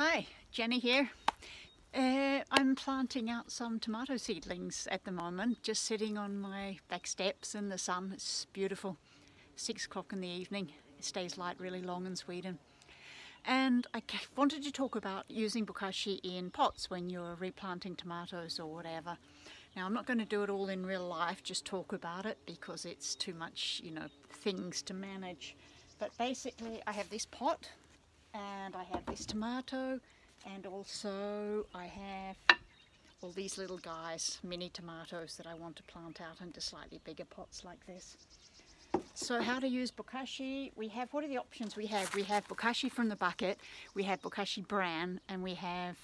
Hi, Jenny here. I'm planting out some tomato seedlings at the moment, just sitting on my back steps in the sun. It's beautiful. 6 o'clock in the evening. It stays light really long in Sweden. And I wanted to talk about using bokashi in pots when you're replanting tomatoes or whatever. Now, I'm not going to do it all in real life, just talk about it because it's too much, things to manage. But basically, I have this pot and I have this tomato, and also I have all these little guys, mini tomatoes that I want to plant out into slightly bigger pots like this. So how to use bokashi? What are the options we have? We have bokashi from the bucket, we have bokashi bran, and we have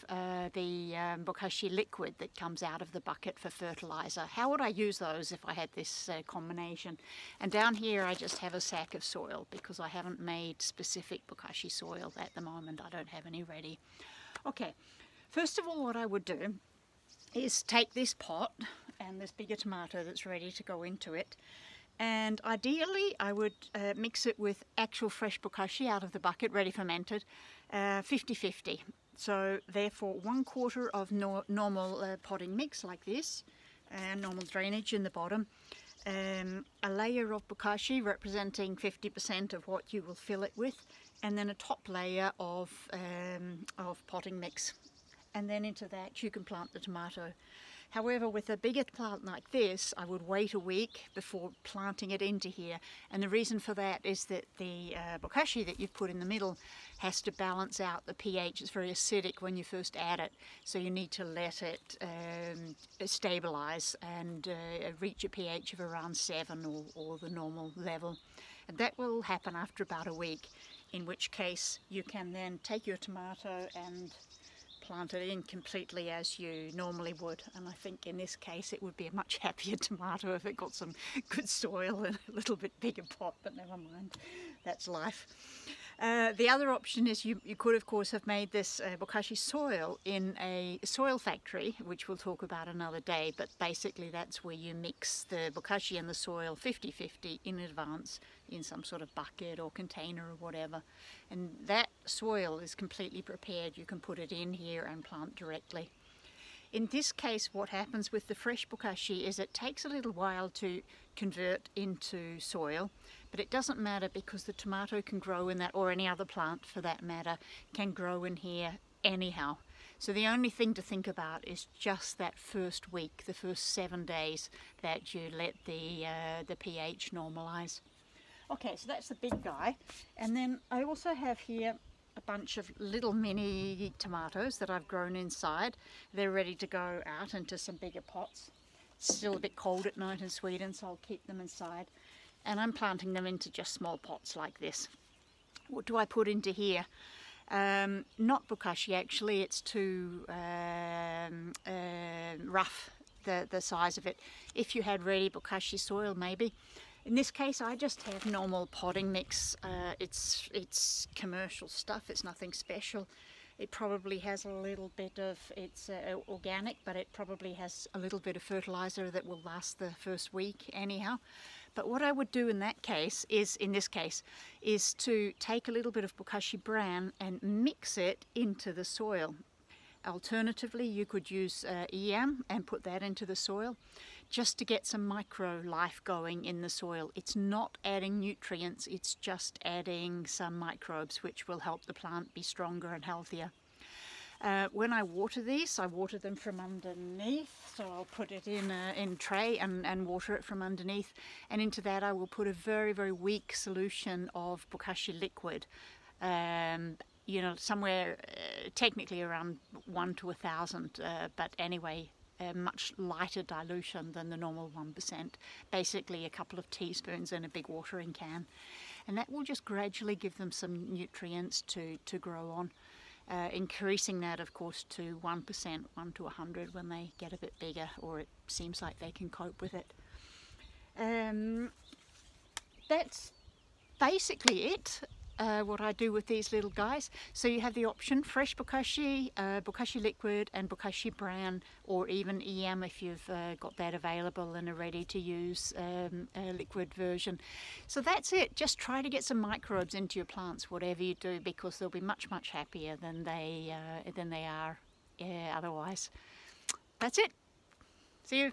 the bokashi liquid that comes out of the bucket for fertilizer. How would I use those if I had this combination? And down here I just have a sack of soil because I haven't made specific bokashi soil at the moment. I don't have any ready. Okay, first of all, what I would do is take this pot and this bigger tomato that's ready to go into it, and ideally I would mix it with actual fresh bokashi out of the bucket, ready fermented, 50-50. So therefore 1/4 of normal potting mix like this, and normal drainage in the bottom, a layer of bokashi representing 50% of what you will fill it with, and then a top layer of potting mix. And then into that you can plant the tomato. However, with a bigger plant like this, I would wait a week before planting it into here. And the reason for that is that the bokashi that you've put in the middle has to balance out the pH. It's very acidic when you first add it, so you need to let it stabilize and reach a pH of around 7 or the normal level. And that will happen after about a week, in which case you can then take your tomato and plant it in completely as you normally would. And I think in this case it would be a much happier tomato if it got some good soil and a little bit bigger pot, but never mind, that's life. The other option is you could of course have made this bokashi soil in a soil factory, which we'll talk about another day, but basically that's where you mix the bokashi and the soil 50-50 in advance in some sort of bucket or container or whatever, and that soil is completely prepared. You can put it in here and plant directly. In this case, what happens with the fresh bokashi is it takes a little while to convert into soil, but it doesn't matter because the tomato can grow in that, or any other plant for that matter, can grow in here anyhow. So the only thing to think about is just that first week, the first 7 days that you let the pH normalize. Okay, so that's the big guy, and then I also have here a bunch of little mini tomatoes that I've grown inside. They're ready to go out into some bigger pots. It's still a bit cold at night in Sweden, so I'll keep them inside, and I'm planting them into just small pots like this. What do I put into here? Not bokashi actually, it's too rough, the size of it. If you had ready bokashi soil maybe. In this case I just have normal potting mix. It's commercial stuff, it's nothing special. It probably has a little bit of, it's organic, but it probably has a little bit of fertilizer that will last the first week anyhow. But what I would do in that case is, is to take a little bit of bokashi bran and mix it into the soil. Alternatively, you could use yam and put that into the soil just to get some micro life going in the soil. It's not adding nutrients, it's just adding some microbes which will help the plant be stronger and healthier. When I water these, I water them from underneath, so I'll put it in a tray and water it from underneath, and into that I will put a very, very weak solution of bokashi liquid. Somewhere technically around 1 to 1,000, but anyway, a much lighter dilution than the normal 1%, basically a couple of teaspoons in a big watering can, and that will just gradually give them some nutrients to grow on, increasing that of course to 1%, 1 to 100 when they get a bit bigger, or it seems like they can cope with it. That's basically it. what I do with these little guys. So you have the option fresh bokashi, bokashi liquid and bokashi brown, or even EM if you've got that available and a ready to use liquid version. So that's it. Just try to get some microbes into your plants, whatever you do, because they'll be much happier than they are otherwise. That's it. See you.